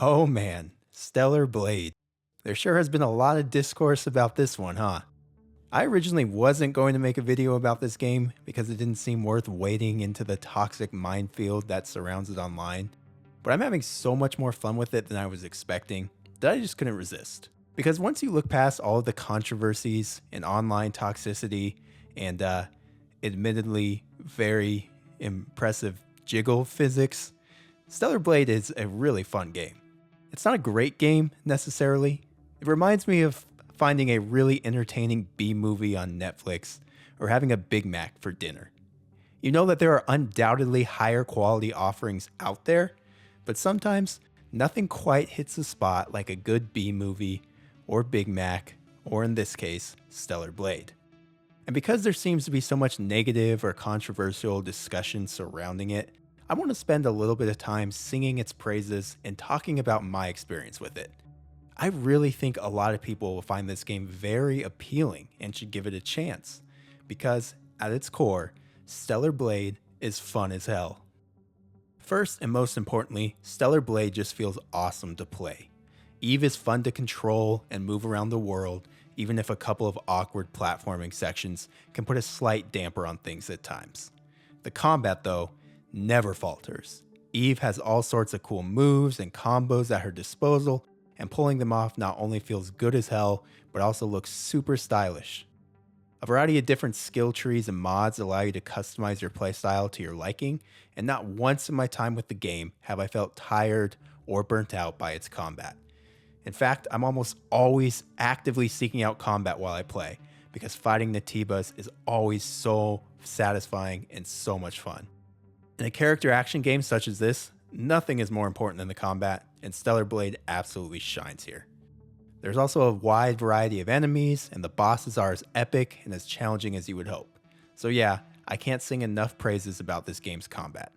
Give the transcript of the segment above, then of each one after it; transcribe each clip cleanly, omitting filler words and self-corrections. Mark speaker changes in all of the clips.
Speaker 1: Oh man, Stellar Blade. There sure has been a lot of discourse about this one, huh? I originally wasn't going to make a video about this game because it didn't seem worth wading into the toxic minefield that surrounds it online, but I'm having so much more fun with it than I was expecting that I just couldn't resist. Because once you look past all of the controversies and online toxicity and admittedly very impressive jiggle physics, Stellar Blade is a really fun game. It's not a great game necessarily. It reminds me of finding a really entertaining B movie on Netflix or having a Big Mac for dinner. You know that there are undoubtedly higher quality offerings out there, but sometimes nothing quite hits the spot like a good B movie or Big Mac, or in this case, Stellar Blade. And because there seems to be so much negative or controversial discussion surrounding it, I want to spend a little bit of time singing its praises and talking about my experience with it. I really think a lot of people will find this game very appealing and should give it a chance, because at its core, Stellar Blade is fun as hell. First and most importantly, Stellar Blade just feels awesome to play. Eve is fun to control and move around the world, even if a couple of awkward platforming sections can put a slight damper on things at times. The combat, though, never falters. Eve has all sorts of cool moves and combos at her disposal, and pulling them off not only feels good as hell, but also looks super stylish. A variety of different skill trees and mods allow you to customize your playstyle to your liking, and not once in my time with the game have I felt tired or burnt out by its combat. In fact, I'm almost always actively seeking out combat while I play, because fighting Natibas is always so satisfying and so much fun. In a character action game such as this, nothing is more important than the combat, and Stellar Blade absolutely shines here. There's also a wide variety of enemies, and the bosses are as epic and as challenging as you would hope. So yeah, I can't sing enough praises about this game's combat.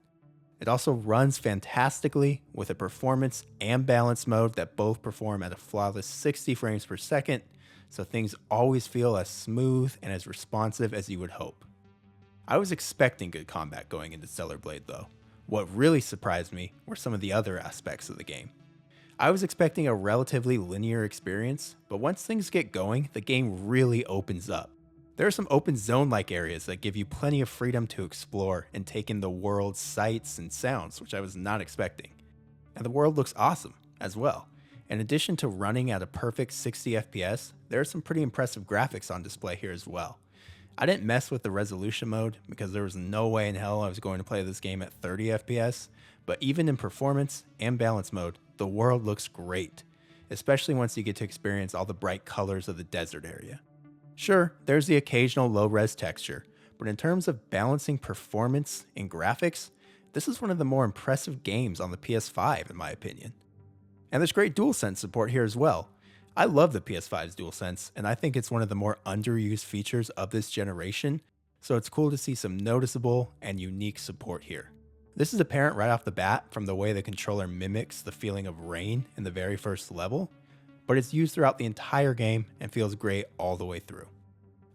Speaker 1: It also runs fantastically with a performance and balance mode that both perform at a flawless 60 frames per second, so things always feel as smooth and as responsive as you would hope. I was expecting good combat going into Stellar Blade though. What really surprised me were some of the other aspects of the game. I was expecting a relatively linear experience, but once things get going, the game really opens up. There are some open zone-like areas that give you plenty of freedom to explore and take in the world's sights and sounds, which I was not expecting. And the world looks awesome as well. In addition to running at a perfect 60 FPS, there are some pretty impressive graphics on display here as well. I didn't mess with the resolution mode because there was no way in hell I was going to play this game at 30 FPS, but even in performance and balance mode, the world looks great, especially once you get to experience all the bright colors of the desert area. Sure, there's the occasional low-res texture, but in terms of balancing performance and graphics, this is one of the more impressive games on the PS5 in my opinion. And there's great DualSense support here as well. I love the PS5's DualSense, and I think it's one of the more underused features of this generation, so it's cool to see some noticeable and unique support here. This is apparent right off the bat from the way the controller mimics the feeling of rain in the very first level, but it's used throughout the entire game and feels great all the way through.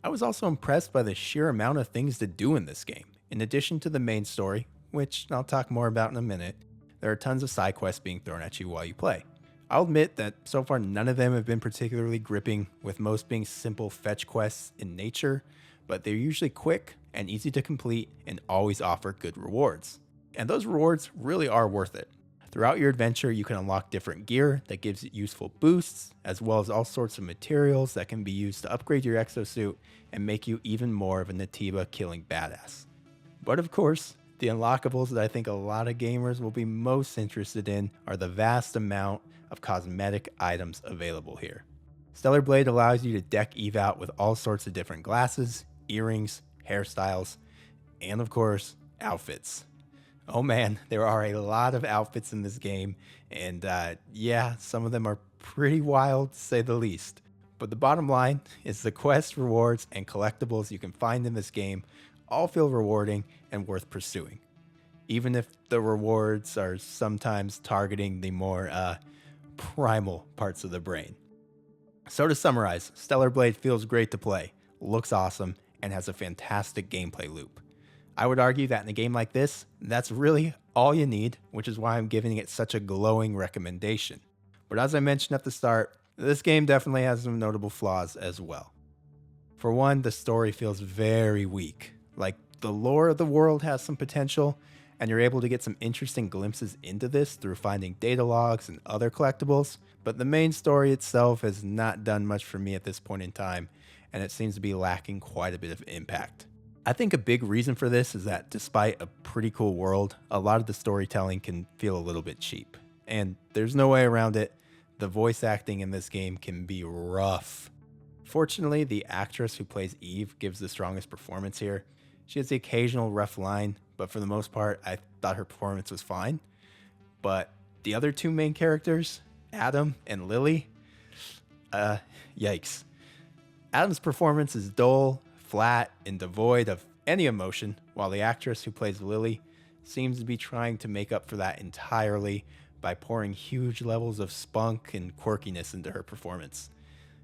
Speaker 1: I was also impressed by the sheer amount of things to do in this game. In addition to the main story, which I'll talk more about in a minute, there are tons of side quests being thrown at you while you play. I'll admit that so far none of them have been particularly gripping, with most being simple fetch quests in nature, but they're usually quick and easy to complete and always offer good rewards. And those rewards really are worth it. Throughout your adventure, you can unlock different gear that gives you useful boosts, as well as all sorts of materials that can be used to upgrade your exosuit and make you even more of a Natiba killing badass. But of course, the unlockables that I think a lot of gamers will be most interested in are the vast amount of cosmetic items available here. Stellar Blade allows you to deck Eve out with all sorts of different glasses, earrings, hairstyles, and of course, outfits. Oh man, there are a lot of outfits in this game, and yeah, some of them are pretty wild to say the least. But the bottom line is the quests, rewards, and collectibles you can find in this game all feel rewarding and worth pursuing, even if the rewards are sometimes targeting the more primal parts of the brain. So to summarize, Stellar Blade feels great to play, looks awesome, and has a fantastic gameplay loop. I would argue that in a game like this, that's really all you need, which is why I'm giving it such a glowing recommendation. But as I mentioned at the start, this game definitely has some notable flaws as well. For one, the story feels very weak. Like, the lore of the world has some potential, and you're able to get some interesting glimpses into this through finding data logs and other collectibles, but the main story itself has not done much for me at this point in time, and it seems to be lacking quite a bit of impact. I think a big reason for this is that despite a pretty cool world, a lot of the storytelling can feel a little bit cheap. And there's no way around it, the voice acting in this game can be rough. Fortunately, the actress who plays Eve gives the strongest performance here. She has the occasional rough line, but for the most part, I thought her performance was fine. But the other two main characters, Adam and Lily, yikes. Adam's performance is dull, flat, and devoid of any emotion, while the actress who plays Lily seems to be trying to make up for that entirely by pouring huge levels of spunk and quirkiness into her performance.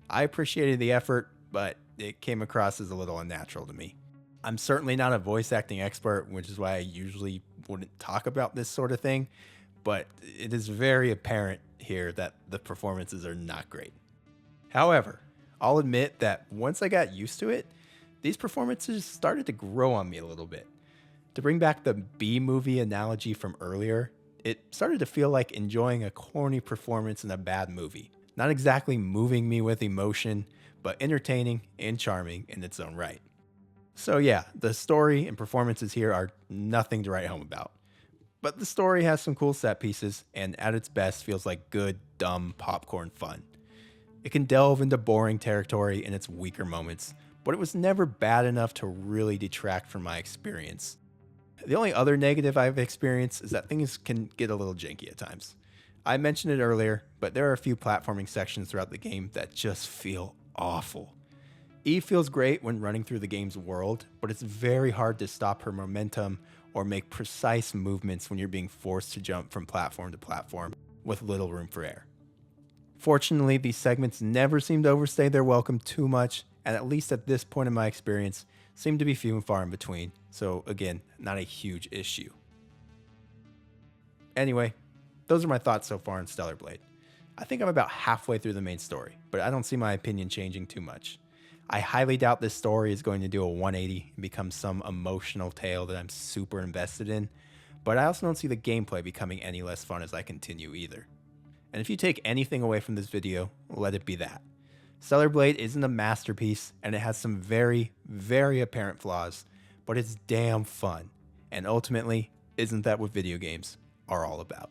Speaker 1: I appreciated the effort, but it came across as a little unnatural to me. I'm certainly not a voice acting expert, which is why I usually wouldn't talk about this sort of thing, but it is very apparent here that the performances are not great. However, I'll admit that once I got used to it, these performances started to grow on me a little bit. To bring back the B-movie analogy from earlier, it started to feel like enjoying a corny performance in a bad movie. Not exactly moving me with emotion, but entertaining and charming in its own right. So yeah, the story and performances here are nothing to write home about. But the story has some cool set pieces, and at its best feels like good, dumb popcorn fun. It can delve into boring territory in its weaker moments, but it was never bad enough to really detract from my experience. The only other negative I've experienced is that things can get a little janky at times. I mentioned it earlier, but there are a few platforming sections throughout the game that just feel awful. Eve feels great when running through the game's world, but it's very hard to stop her momentum or make precise movements when you're being forced to jump from platform to platform with little room for error. Fortunately, these segments never seem to overstay their welcome too much, and at least at this point in my experience, seem to be few and far in between, so again, not a huge issue. Anyway, those are my thoughts so far on Stellar Blade. I think I'm about halfway through the main story, but I don't see my opinion changing too much. I highly doubt this story is going to do a 180 and become some emotional tale that I'm super invested in, but I also don't see the gameplay becoming any less fun as I continue either. And if you take anything away from this video, let it be that. Stellar Blade isn't a masterpiece, and it has some very, very apparent flaws, but it's damn fun. And ultimately, isn't that what video games are all about?